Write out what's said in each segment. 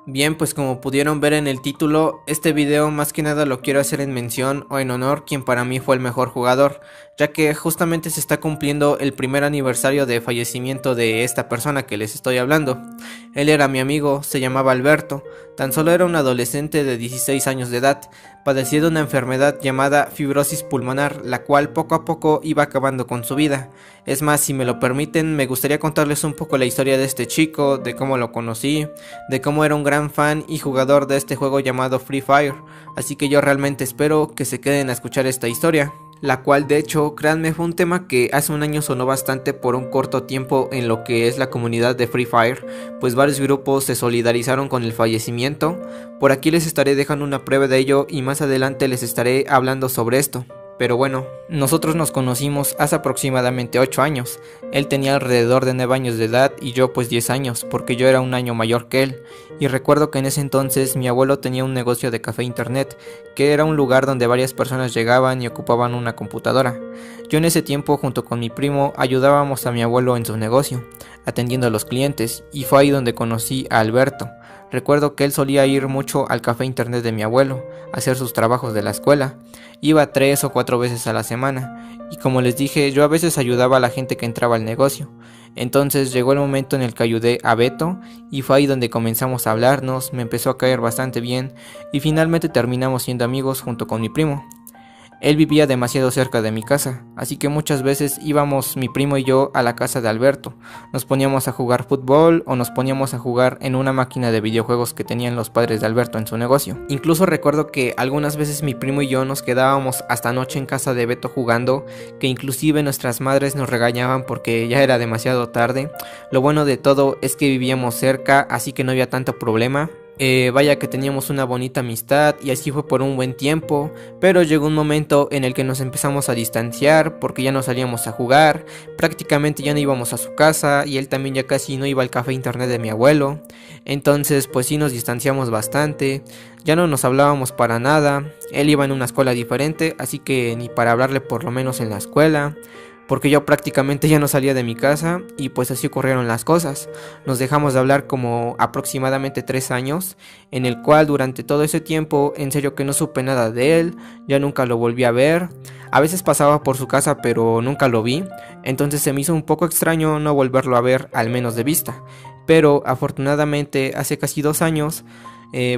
Bien, pues como pudieron ver en el título, este video más que nada lo quiero hacer en mención o en honor quien para mí fue el mejor jugador, ya que justamente se está cumpliendo el primer aniversario de fallecimiento de esta persona que les estoy hablando. Él era mi amigo, se llamaba Alberto, tan solo era un adolescente de 16 años de edad, padecía de una enfermedad llamada fibrosis pulmonar, la cual poco a poco iba acabando con su vida. Es más, si me lo permiten, me gustaría contarles un poco la historia de este chico, de cómo lo conocí, de cómo era un gran fan y jugador de este juego llamado Free Fire, así que yo realmente espero que se queden a escuchar esta historia, la cual de hecho, créanme, fue un tema que hace un año sonó bastante por un corto tiempo en lo que es la comunidad de Free Fire, pues varios grupos se solidarizaron con el fallecimiento. Por aquí les estaré dejando una prueba de ello y más adelante les estaré hablando sobre esto. Pero bueno, nosotros nos conocimos hace aproximadamente 8 años. Él tenía alrededor de 9 años de edad y yo pues 10 años, porque yo era un año mayor que él. Y recuerdo que en ese entonces mi abuelo tenía un negocio de café internet, que era un lugar donde varias personas llegaban y ocupaban una computadora. Yo en ese tiempo junto con mi primo ayudábamos a mi abuelo en su negocio, atendiendo a los clientes, y fue ahí donde conocí a Alberto. Recuerdo que él solía ir mucho al café internet de mi abuelo, a hacer sus trabajos de la escuela. Iba 3 o 4 veces a la semana, y como les dije, yo a veces ayudaba a la gente que entraba al negocio. Entonces llegó el momento en el que ayudé a Beto, y fue ahí donde comenzamos a hablarnos, me empezó a caer bastante bien, y finalmente terminamos siendo amigos junto con mi primo. Él vivía demasiado cerca de mi casa, así que muchas veces íbamos mi primo y yo a la casa de Alberto. Nos poníamos a jugar fútbol o nos poníamos a jugar en una máquina de videojuegos que tenían los padres de Alberto en su negocio. Incluso recuerdo que algunas veces mi primo y yo nos quedábamos hasta noche en casa de Beto jugando, que inclusive nuestras madres nos regañaban porque ya era demasiado tarde. Lo bueno de todo es que vivíamos cerca, así que no había tanto problema. Vaya que teníamos una bonita amistad y así fue por un buen tiempo, pero llegó un momento en el que nos empezamos a distanciar porque ya no salíamos a jugar, prácticamente ya no íbamos a su casa y él también ya casi no iba al café internet de mi abuelo. Entonces pues sí nos distanciamos bastante, ya no nos hablábamos para nada. Él iba en una escuela diferente, así que ni para hablarle por lo menos en la escuela, porque yo prácticamente ya no salía de mi casa y pues así ocurrieron las cosas. Nos dejamos de hablar como aproximadamente 3 años, en el cual durante todo ese tiempo en serio que no supe nada de él, ya nunca lo volví a ver. A veces pasaba por su casa pero nunca lo vi, entonces se me hizo un poco extraño no volverlo a ver al menos de vista. Pero afortunadamente hace casi 2 años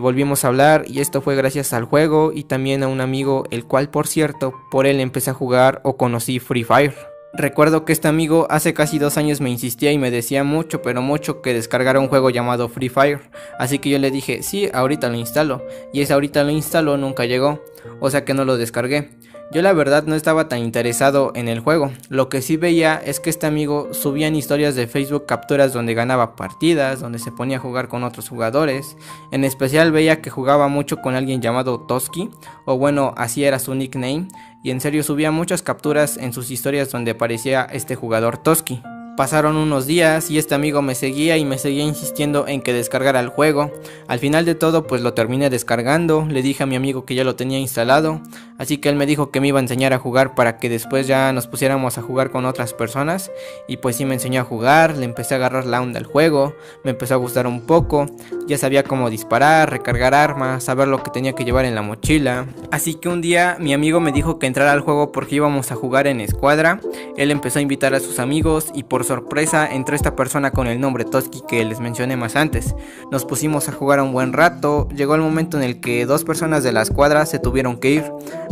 volvimos a hablar y esto fue gracias al juego y también a un amigo, el cual por cierto por él empecé a jugar o conocí Free Fire. Recuerdo que este amigo hace casi 2 años me insistía y me decía mucho, pero mucho, que descargara un juego llamado Free Fire. Así que yo le dije, sí, ahorita lo instalo. Y ese ahorita lo instaló nunca llegó, o sea que no lo descargué. Yo la verdad no estaba tan interesado en el juego. Lo que sí veía es que este amigo subía en historias de Facebook capturas donde ganaba partidas, donde se ponía a jugar con otros jugadores. En especial veía que jugaba mucho con alguien llamado Toski, o bueno, así era su nickname. Y en serio subía muchas capturas en sus historias donde aparecía este jugador Toski. Pasaron unos días y este amigo me seguía y me seguía insistiendo en que descargara el juego. Al final de todo pues lo terminé descargando, le dije a mi amigo que ya lo tenía instalado, así que él me dijo que me iba a enseñar a jugar para que después ya nos pusiéramos a jugar con otras personas. Y pues sí me enseñó a jugar, le empecé a agarrar la onda al juego, me empezó a gustar un poco, ya sabía cómo disparar, recargar armas, saber lo que tenía que llevar en la mochila. Así que un día mi amigo me dijo que entrara al juego porque íbamos a jugar en escuadra. Él empezó a invitar a sus amigos y por sorpresa entró esta persona con el nombre Toski que les mencioné más antes. Nos pusimos a jugar un buen rato, llegó el momento en el que 2 personas de la escuadra se tuvieron que ir,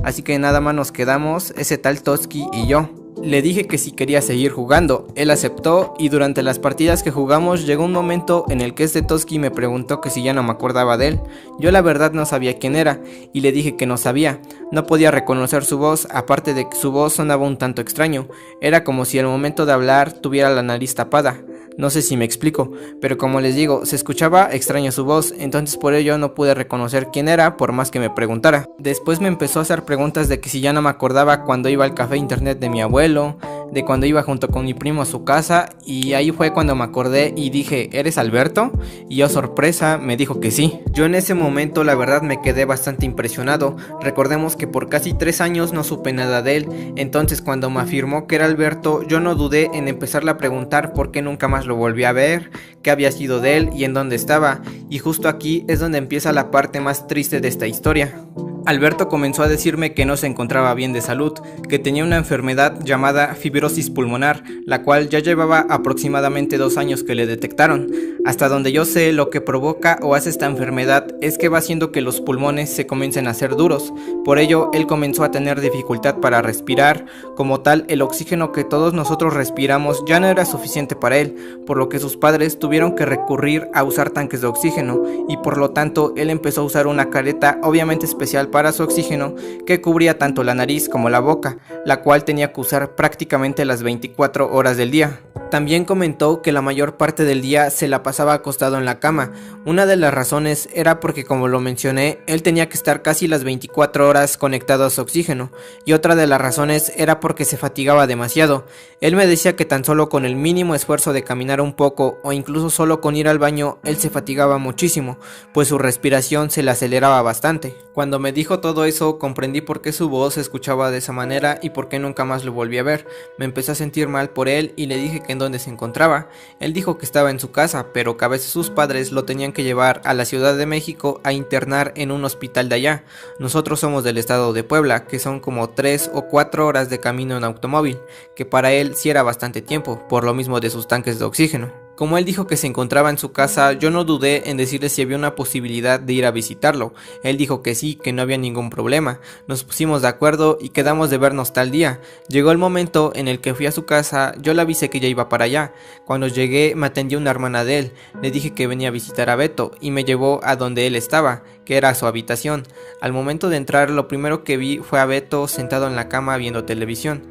así que nada más nos quedamos ese tal Toski y yo. Le dije que si quería seguir jugando, él aceptó y durante las partidas que jugamos llegó un momento en el que este Toski me preguntó que si ya no me acordaba de él. Yo la verdad no sabía quién era y le dije que no sabía, no podía reconocer su voz, aparte de que su voz sonaba un tanto extraño, era como si al momento de hablar tuviera la nariz tapada. No sé si me explico, pero como les digo, se escuchaba extraña su voz, entonces por ello no pude reconocer quién era por más que me preguntara. Después me empezó a hacer preguntas de que si ya no me acordaba cuando iba al café internet de mi abuelo, de cuando iba junto con mi primo a su casa, y ahí fue cuando me acordé y dije, ¿eres Alberto? Y yo, sorpresa, me dijo que sí. Yo en ese momento la verdad me quedé bastante impresionado. Recordemos que por casi 3 años no supe nada de él, entonces cuando me afirmó que era Alberto, yo no dudé en empezarle a preguntar por qué nunca más lo volví a ver, qué había sido de él y en dónde estaba, y justo aquí es donde empieza la parte más triste de esta historia. Alberto comenzó a decirme que no se encontraba bien de salud, que tenía una enfermedad llamada fibrosis pulmonar, la cual ya llevaba aproximadamente 2 años que le detectaron. Hasta donde yo sé, lo que provoca o hace esta enfermedad es que va haciendo que los pulmones se comiencen a hacer duros. Por ello, él comenzó a tener dificultad para respirar. Como tal, el oxígeno que todos nosotros respiramos ya no era suficiente para él, por lo que sus padres tuvieron que recurrir a usar tanques de oxígeno, y por lo tanto, él empezó a usar una careta obviamente especial para su oxígeno que cubría tanto la nariz como la boca, la cual tenía que usar prácticamente las 24 horas del día. También comentó que la mayor parte del día se la pasaba acostado en la cama. Una de las razones era porque, como lo mencioné, él tenía que estar casi las 24 horas conectado a su oxígeno, y otra de las razones era porque se fatigaba demasiado. Él me decía que tan solo con el mínimo esfuerzo de caminar un poco o incluso solo con ir al baño, él se fatigaba muchísimo, pues su respiración se le aceleraba bastante. Cuando me dijo todo eso, comprendí por qué su voz se escuchaba de esa manera y por qué nunca más lo volví a ver. Me empecé a sentir mal por él y le dije que en dónde se encontraba. Él dijo que estaba en su casa, pero que a veces sus padres lo tenían que llevar a la Ciudad de México a internar en un hospital de allá. Nosotros somos del estado de Puebla, que son como 3 o 4 horas de camino en automóvil, que para él sí era bastante tiempo, por lo mismo de sus tanques de oxígeno. Como él dijo que se encontraba en su casa, yo no dudé en decirle si había una posibilidad de ir a visitarlo. Él dijo que sí, que no había ningún problema. Nos pusimos de acuerdo y quedamos de vernos tal día. Llegó el momento en el que fui a su casa, yo le avisé que ya iba para allá. Cuando llegué me atendió una hermana de él, le dije que venía a visitar a Beto y me llevó a donde él estaba, que era su habitación. Al momento de entrar, lo primero que vi fue a Beto sentado en la cama viendo televisión.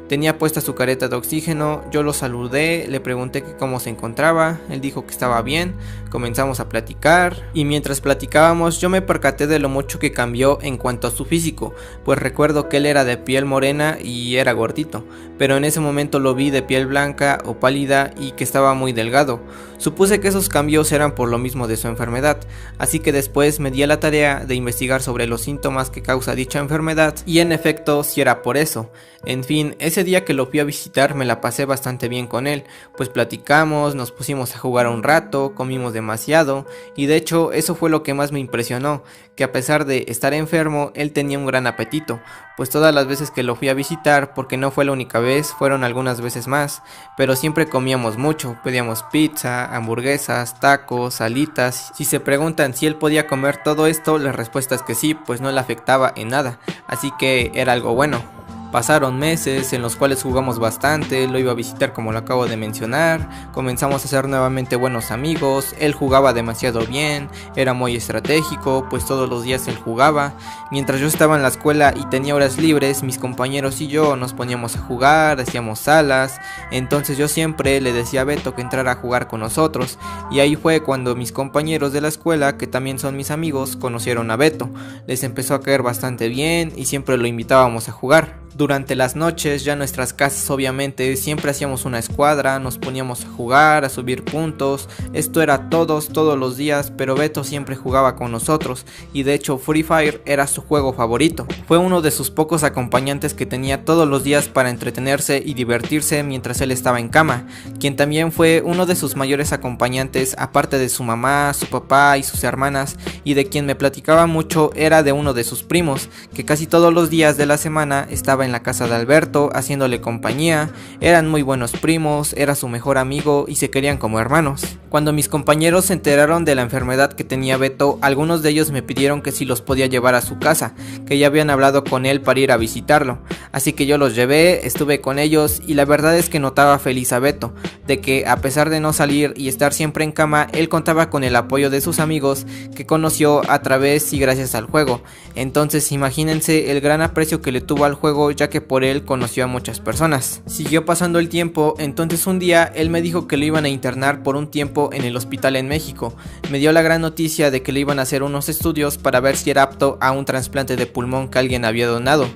Tenía puesta su careta de oxígeno, yo lo saludé, le pregunté que cómo se encontraba, él dijo que estaba bien, comenzamos a platicar, y mientras platicábamos yo me percaté de lo mucho que cambió en cuanto a su físico, pues recuerdo que él era de piel morena y era gordito, pero en ese momento lo vi de piel blanca o pálida y que estaba muy delgado. Supuse que esos cambios eran por lo mismo de su enfermedad, así que después me di a la tarea de investigar sobre los síntomas que causa dicha enfermedad, y en efecto sí era por eso. En fin, ese día que lo fui a visitar me la pasé bastante bien con él, pues platicamos, nos pusimos a jugar un rato, comimos demasiado, y de hecho eso fue lo que más me impresionó, que a pesar de estar enfermo, él tenía un gran apetito, pues todas las veces que lo fui a visitar, porque no fue la única vez, fueron algunas veces más, pero siempre comíamos mucho, pedíamos pizza, hamburguesas, tacos, alitas. Si se preguntan si él podía comer todo esto, la respuesta es que sí, pues no le afectaba en nada, así que era algo bueno. Pasaron meses en los cuales jugamos bastante, lo iba a visitar como lo acabo de mencionar, comenzamos a ser nuevamente buenos amigos, él jugaba demasiado bien, era muy estratégico, pues todos los días él jugaba. Mientras yo estaba en la escuela y tenía horas libres, mis compañeros y yo nos poníamos a jugar, hacíamos salas, entonces yo siempre le decía a Beto que entrara a jugar con nosotros, y ahí fue cuando mis compañeros de la escuela, que también son mis amigos, conocieron a Beto, les empezó a caer bastante bien y siempre lo invitábamos a jugar. Durante las noches, ya en nuestras casas obviamente, siempre hacíamos una escuadra, nos poníamos a jugar, a subir puntos, esto era todos los días, pero Beto siempre jugaba con nosotros, y de hecho Free Fire era su juego favorito. Fue uno de sus pocos acompañantes que tenía todos los días para entretenerse y divertirse mientras él estaba en cama, quien también fue uno de sus mayores acompañantes, aparte de su mamá, su papá y sus hermanas, y de quien me platicaba mucho era de uno de sus primos, que casi todos los días de la semana estaba en la casa de Alberto haciéndole compañía. Eran muy buenos primos, era su mejor amigo y se querían como hermanos. Cuando mis compañeros se enteraron de la enfermedad que tenía Beto, algunos de ellos me pidieron que si los podía llevar a su casa, que ya habían hablado con él para ir a visitarlo, así que yo los llevé, estuve con ellos y la verdad es que notaba feliz a Beto, de que a pesar de no salir y estar siempre en cama, él contaba con el apoyo de sus amigos que conoció a través y gracias al juego. Entonces imagínense el gran aprecio que le tuvo al juego, ya que por él conoció a muchas personas. Siguió pasando el tiempo, entonces un día él me dijo que lo iban a internar por un tiempo en el hospital en México. Me dio la gran noticia de que le iban a hacer unos estudios para ver si era apto a un trasplante de pulmón que alguien había donado.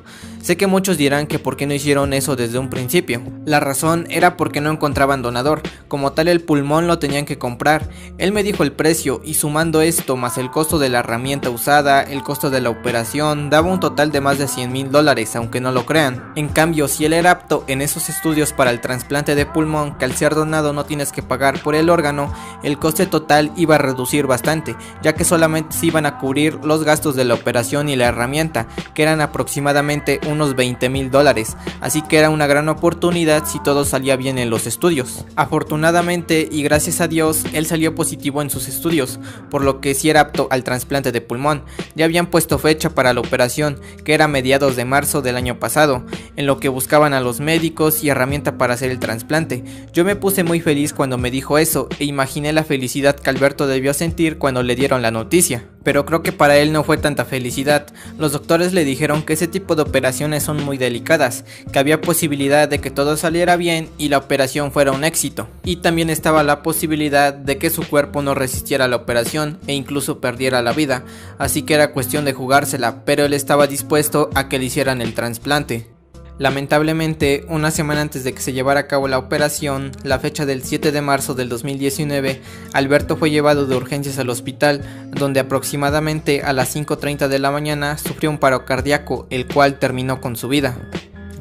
Sé que muchos dirán que por qué no hicieron eso desde un principio. La razón era porque no encontraban donador, como tal el pulmón lo tenían que comprar. Él me dijo el precio y sumando esto más el costo de la herramienta usada, el costo de la operación, daba un total de más de $100,000, aunque no lo crean. En cambio, si él era apto en esos estudios para el trasplante de pulmón, que al ser donado no tienes que pagar por el órgano, el coste total iba a reducir bastante, ya que solamente se iban a cubrir los gastos de la operación y la herramienta, que eran aproximadamente unos $20,000, así que era una gran oportunidad si todo salía bien en los estudios. Afortunadamente y gracias a Dios, él salió positivo en sus estudios, por lo que sí era apto al trasplante de pulmón. Ya habían puesto fecha para la operación, que era a mediados de marzo del año pasado, en lo que buscaban a los médicos y herramienta para hacer el trasplante. Yo me puse muy feliz cuando me dijo eso e imaginé la felicidad que Alberto debió sentir cuando le dieron la noticia. Pero creo que para él no fue tanta felicidad. Los doctores le dijeron que ese tipo de operaciones son muy delicadas, que había posibilidad de que todo saliera bien y la operación fuera un éxito. Y también estaba la posibilidad de que su cuerpo no resistiera a la operación e incluso perdiera la vida, así que era cuestión de jugársela, pero él estaba dispuesto a que le hicieran el trasplante. Lamentablemente, una semana antes de que se llevara a cabo la operación, la fecha del 7 de marzo del 2019, Alberto fue llevado de urgencias al hospital, donde aproximadamente a las 5:30 de la mañana sufrió un paro cardíaco, el cual terminó con su vida.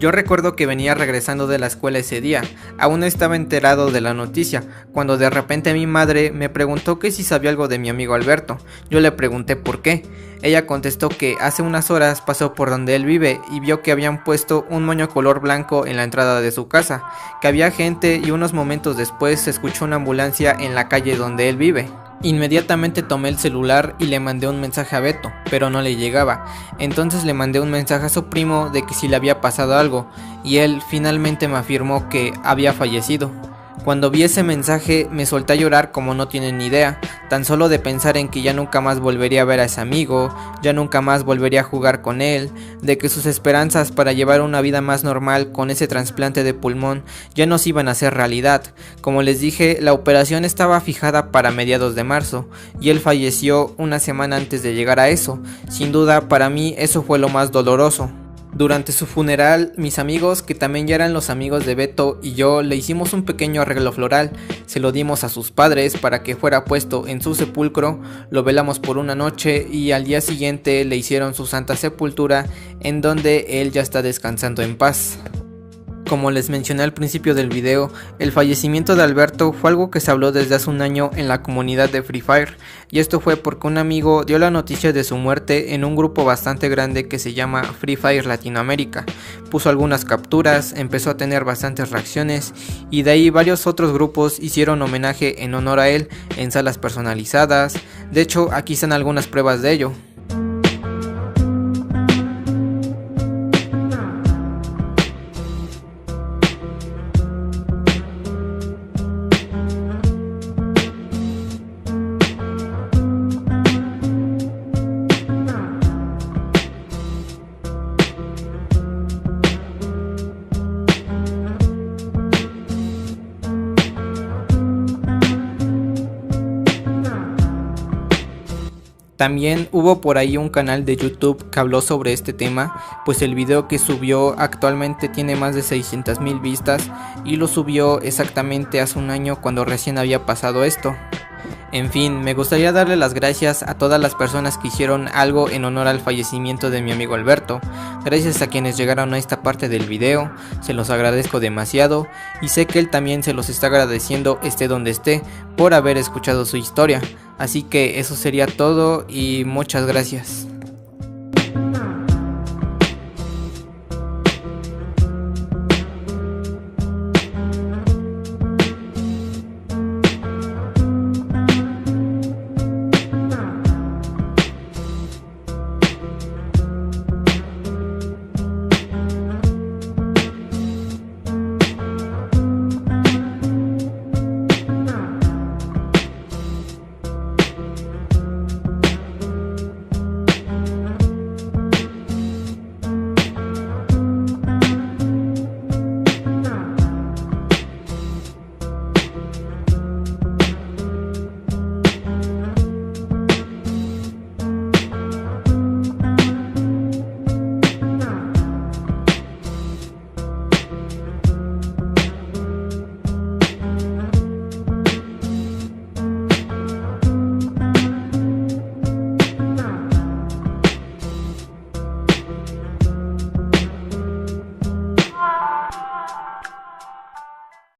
Yo recuerdo que venía regresando de la escuela ese día, aún no estaba enterado de la noticia, cuando de repente mi madre me preguntó que si sabía algo de mi amigo Alberto. Yo le pregunté por qué. Ella contestó que hace unas horas pasó por donde él vive y vio que habían puesto un moño color blanco en la entrada de su casa, que había gente y unos momentos después se escuchó una ambulancia en la calle donde él vive. Inmediatamente tomé el celular y le mandé un mensaje a Beto, pero no le llegaba. Entonces le mandé un mensaje a su primo de que si le había pasado algo, y él finalmente me afirmó que había fallecido. Cuando vi ese mensaje me solté a llorar como no tienen ni idea, tan solo de pensar en que ya nunca más volvería a ver a ese amigo, ya nunca más volvería a jugar con él, de que sus esperanzas para llevar una vida más normal con ese trasplante de pulmón ya no se iban a hacer realidad. Como les dije, la operación estaba fijada para mediados de marzo y él falleció una semana antes de llegar a eso. Sin duda, para mí eso fue lo más doloroso. Durante su funeral, mis amigos, que también ya eran los amigos de Beto, y yo le hicimos un pequeño arreglo floral, se lo dimos a sus padres para que fuera puesto en su sepulcro, lo velamos por una noche y al día siguiente le hicieron su santa sepultura, en donde él ya está descansando en paz. Como les mencioné al principio del video, el fallecimiento de Alberto fue algo que se habló desde hace un año en la comunidad de Free Fire, y esto fue porque un amigo dio la noticia de su muerte en un grupo bastante grande que se llama Free Fire Latinoamérica. Puso algunas capturas, empezó a tener bastantes reacciones y de ahí varios otros grupos hicieron homenaje en honor a él en salas personalizadas. De hecho, aquí están algunas pruebas de ello. También hubo por ahí un canal de YouTube que habló sobre este tema, pues el video que subió actualmente tiene más de 600,000 vistas y lo subió exactamente hace un año cuando recién había pasado esto. En fin, me gustaría darle las gracias a todas las personas que hicieron algo en honor al fallecimiento de mi amigo Alberto. Gracias a quienes llegaron a esta parte del video, se los agradezco demasiado y sé que él también se los está agradeciendo esté donde esté por haber escuchado su historia. Así que eso sería todo y muchas gracias.